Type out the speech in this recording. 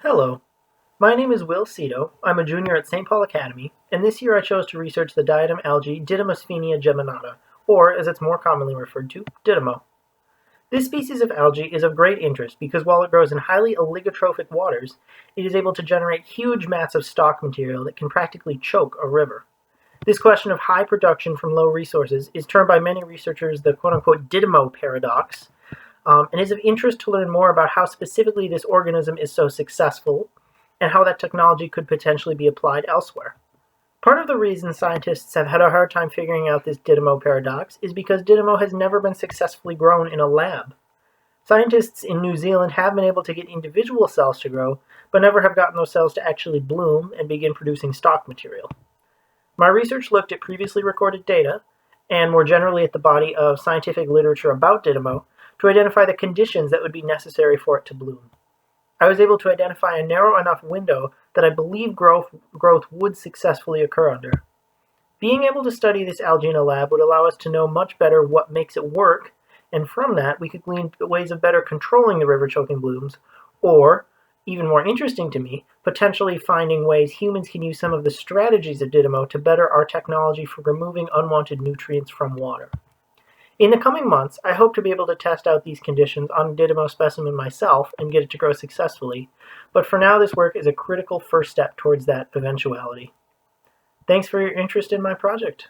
Hello, my name is Will Sedo. I'm a junior at St. Paul Academy, and this year I chose to research the diadem algae Didymosphenia geminata, or as it's more commonly referred to, Didymo. This species of algae is of great interest because while it grows in highly oligotrophic waters, it is able to generate huge mats of stock material that can practically choke a river. This question of high production from low resources is termed by many researchers the quote-unquote Didymo paradox, and is of interest to learn more about how specifically this organism is so successful and how that technology could potentially be applied elsewhere. Part of the reason scientists have had a hard time figuring out this Didymo paradox is because Didymo has never been successfully grown in a lab. Scientists in New Zealand have been able to get individual cells to grow, but never have gotten those cells to actually bloom and begin producing stock material. My research looked at previously recorded data, and more generally at the body of scientific literature about Didymo, to identify the conditions that would be necessary for it to bloom. I was able to identify a narrow enough window that I believe growth would successfully occur under. Being able to study this algae in a lab would allow us to know much better what makes it work, and from that we could glean ways of better controlling the river choking blooms, or, even more interesting to me, potentially finding ways humans can use some of the strategies of Didymo to better our technology for removing unwanted nutrients from water. In the coming months, I hope to be able to test out these conditions on a Didymo specimen myself and get it to grow successfully, but for now this work is a critical first step towards that eventuality. Thanks for your interest in my project.